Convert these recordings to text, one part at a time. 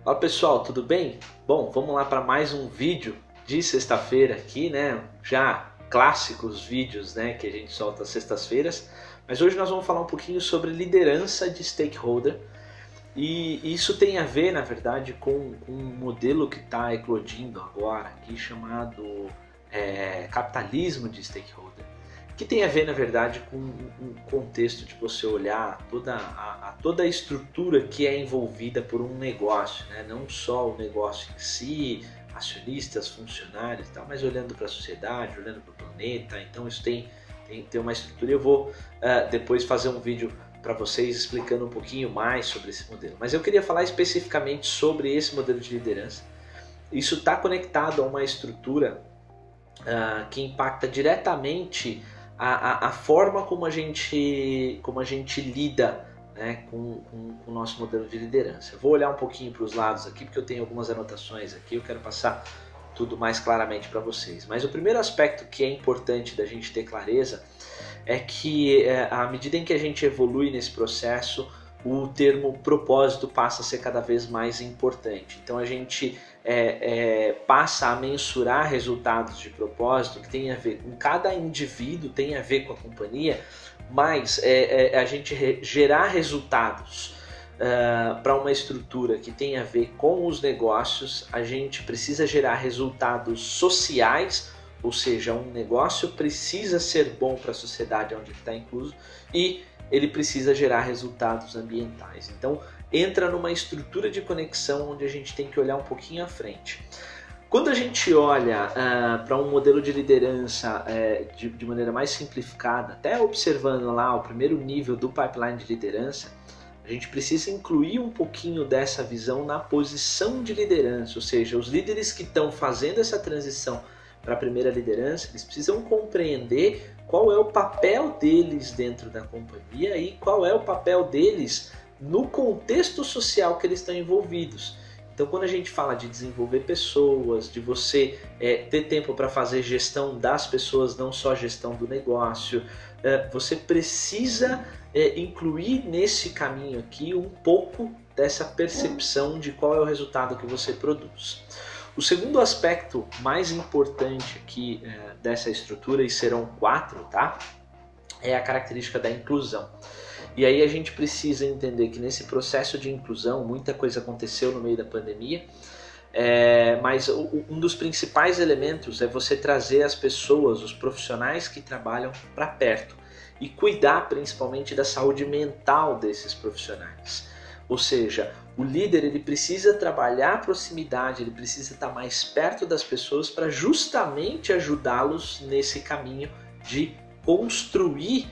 Olá pessoal, tudo bem? Bom, vamos lá para mais um vídeo de sexta-feira aqui, né? Já clássicos vídeos, né, que a gente solta às sextas-feiras, mas hoje nós vamos falar um pouquinho sobre liderança de stakeholder e isso tem a ver, na verdade, com um modelo que está eclodindo agora aqui chamado capitalismo de stakeholder, que tem a ver, na verdade, com um contexto de você olhar toda a estrutura que é envolvida por um negócio, né? Não só o negócio em si, acionistas, funcionários e tal, mas olhando para a sociedade, olhando para o planeta. Então isso tem uma estrutura. Eu vou depois fazer um vídeo para vocês explicando um pouquinho mais sobre esse modelo. Mas eu queria falar especificamente sobre esse modelo de liderança. Isso está conectado a uma estrutura que impacta diretamente a forma como a gente lida, né, com o nosso modelo de liderança. Eu vou olhar um pouquinho para os lados aqui, porque eu tenho algumas anotações aqui, eu quero passar tudo mais claramente para vocês. Mas o primeiro aspecto que é importante da gente ter clareza é que à medida em que a gente evolui nesse processo, o termo propósito passa a ser cada vez mais importante. Então a gente passa a mensurar resultados de propósito que tem a ver com cada indivíduo, tem a ver com a companhia, mas a gente gerar resultados para uma estrutura que tem a ver com os negócios, a gente precisa gerar resultados sociais, ou seja, um negócio precisa ser bom para a sociedade onde ele está incluso e ele precisa gerar resultados ambientais. Então entra numa estrutura de conexão onde a gente tem que olhar um pouquinho à frente. Quando a gente olha para um modelo de liderança de maneira mais simplificada, até observando lá o primeiro nível do pipeline de liderança, a gente precisa incluir um pouquinho dessa visão na posição de liderança, ou seja, os líderes que estão fazendo essa transição para a primeira liderança, eles precisam compreender qual é o papel deles dentro da companhia e qual é o papel deles no contexto social que eles estão envolvidos. Então, quando a gente fala de desenvolver pessoas, de você ter tempo para fazer gestão das pessoas, não só gestão do negócio, você precisa incluir nesse caminho aqui um pouco dessa percepção de qual é o resultado que você produz. O segundo aspecto mais importante aqui dessa estrutura, e serão 4, tá? É a característica da inclusão. E aí a gente precisa entender que nesse processo de inclusão, muita coisa aconteceu no meio da pandemia, mas um dos principais elementos é você trazer as pessoas, os profissionais que trabalham para perto e cuidar principalmente da saúde mental desses profissionais. Ou seja, o líder ele precisa trabalhar a proximidade, ele precisa estar mais perto das pessoas para justamente ajudá-los nesse caminho de construir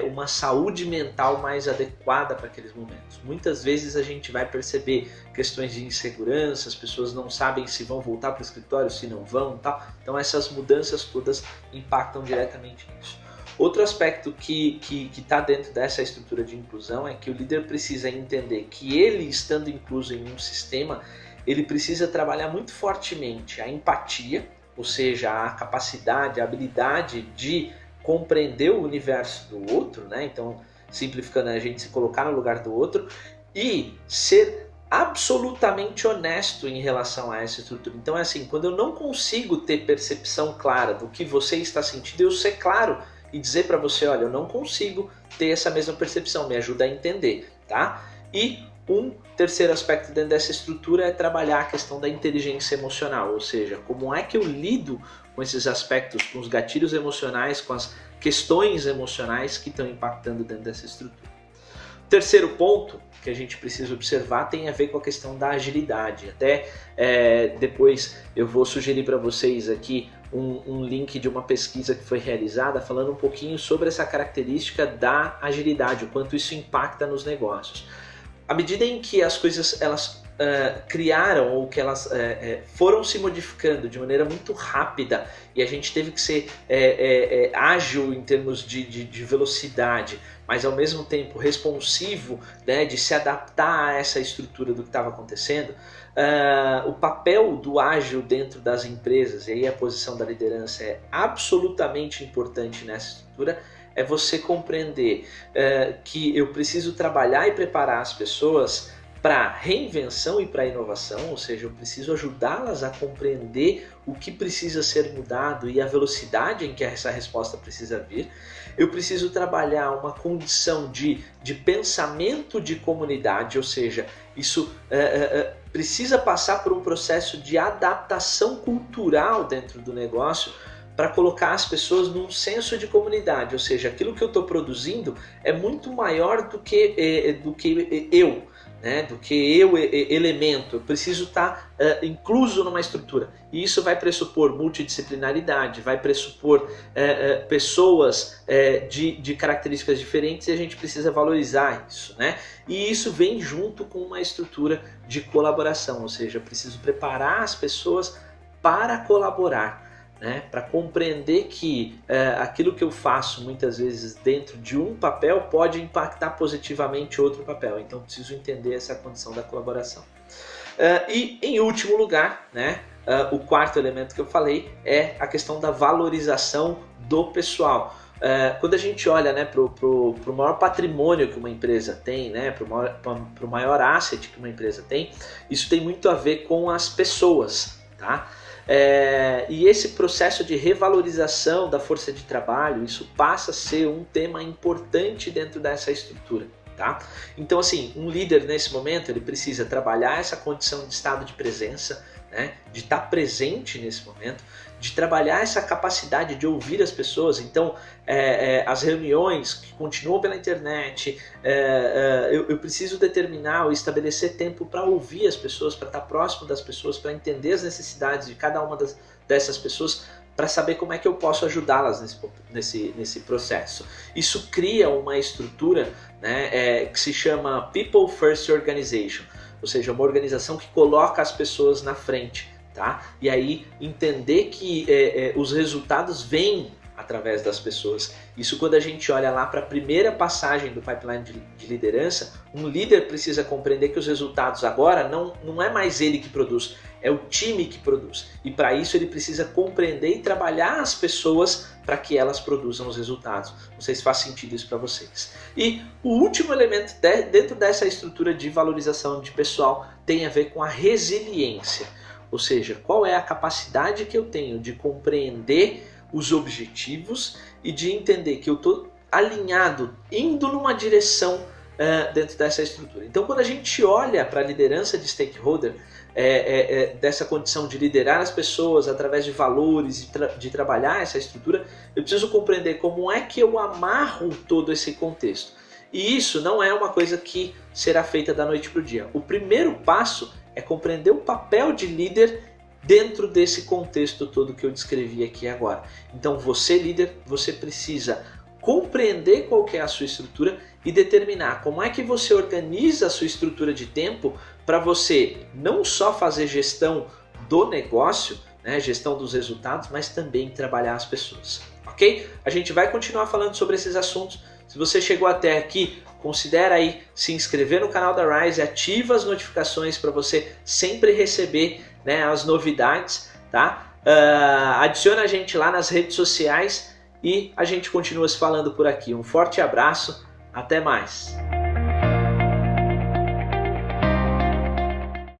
uma saúde mental mais adequada para aqueles momentos. Muitas vezes a gente vai perceber questões de insegurança, as pessoas não sabem se vão voltar para o escritório, se não vão, tal. Então essas mudanças todas impactam diretamente nisso. Outro aspecto que está dentro dessa estrutura de inclusão é que o líder precisa entender que ele, estando incluso em um sistema, ele precisa trabalhar muito fortemente a empatia, ou seja, a capacidade, a habilidade de compreender o universo do outro, né? Então, simplificando, a gente se colocar no lugar do outro e ser absolutamente honesto em relação a essa estrutura. Então é assim, quando eu não consigo ter percepção clara do que você está sentindo, eu ser claro e dizer para você, olha, eu não consigo ter essa mesma percepção, me ajuda a entender, tá? E um terceiro aspecto dentro dessa estrutura é trabalhar a questão da inteligência emocional, ou seja, como é que eu lido com esses aspectos, com os gatilhos emocionais, com as questões emocionais que estão impactando dentro dessa estrutura. O terceiro ponto que a gente precisa observar tem a ver com a questão da agilidade. Até depois eu vou sugerir para vocês aqui um link de uma pesquisa que foi realizada falando um pouquinho sobre essa característica da agilidade, o quanto isso impacta nos negócios. À medida em que as coisas elas criaram ou que elas foram se modificando de maneira muito rápida e a gente teve que ser ágil em termos de velocidade, mas ao mesmo tempo responsivo, né, de se adaptar a essa estrutura do que estava acontecendo, o papel do ágil dentro das empresas, e aí a posição da liderança é absolutamente importante nessa estrutura, é você compreender que eu preciso trabalhar e preparar as pessoas para reinvenção e para inovação, ou seja, eu preciso ajudá-las a compreender o que precisa ser mudado e a velocidade em que essa resposta precisa vir. Eu preciso trabalhar uma condição de pensamento de comunidade, ou seja, isso precisa passar por um processo de adaptação cultural dentro do negócio para colocar as pessoas num senso de comunidade, ou seja, aquilo que eu estou produzindo é muito maior do que eu, né? Do que eu, elemento. Eu preciso estar incluso numa estrutura. E isso vai pressupor multidisciplinaridade, vai pressupor pessoas de características diferentes, e a gente precisa valorizar isso, né? E isso vem junto com uma estrutura de colaboração, ou seja, eu preciso preparar as pessoas para colaborar, né, para compreender que aquilo que eu faço muitas vezes dentro de um papel pode impactar positivamente outro papel. Então preciso entender essa condição da colaboração. E em último lugar, né, o quarto elemento que eu falei é a questão da valorização do pessoal. Quando a gente olha, né, para o maior patrimônio que uma empresa tem, né, para o maior asset que uma empresa tem, isso tem muito a ver com as pessoas, tá? E esse processo de revalorização da força de trabalho, isso passa a ser um tema importante dentro dessa estrutura, tá? Então, assim, um líder nesse momento, ele precisa trabalhar essa condição de estado de presença, né, de estar presente nesse momento, de trabalhar essa capacidade de ouvir as pessoas. Então, as reuniões que continuam pela internet, eu preciso determinar ou estabelecer tempo para ouvir as pessoas, para estar próximo das pessoas, para entender as necessidades de cada uma dessas pessoas, para saber como é que eu posso ajudá-las nesse processo. Isso cria uma estrutura, né, que se chama People First Organization, ou seja, uma organização que coloca as pessoas na frente. Tá? E aí entender que os resultados vêm através das pessoas. Isso quando a gente olha lá para a primeira passagem do pipeline de liderança, um líder precisa compreender que os resultados agora não é mais ele que produz, é o time que produz. E para isso ele precisa compreender e trabalhar as pessoas para que elas produzam os resultados. Não sei se faz sentido isso para vocês. E o último elemento dentro dessa estrutura de valorização de pessoal tem a ver com a resiliência. Ou seja, qual é a capacidade que eu tenho de compreender os objetivos e de entender que eu estou alinhado, indo numa direção dentro dessa estrutura. Então, quando a gente olha para a liderança de stakeholder, dessa condição de liderar as pessoas através de valores, de trabalhar essa estrutura, eu preciso compreender como é que eu amarro todo esse contexto. E isso não é uma coisa que será feita da noite para o dia. O primeiro passo é compreender o papel de líder dentro desse contexto todo que eu descrevi aqui agora. Então você, líder, você precisa compreender qual que é a sua estrutura e determinar como é que você organiza a sua estrutura de tempo para você não só fazer gestão do negócio, né, gestão dos resultados, mas também trabalhar as pessoas. Ok? A gente vai continuar falando sobre esses assuntos. Se você chegou até aqui, considera aí se inscrever no canal da Rise, ativa as notificações para você sempre receber, né, as novidades, tá? Adiciona a gente lá nas redes sociais e a gente continua se falando por aqui. Um forte abraço, até mais!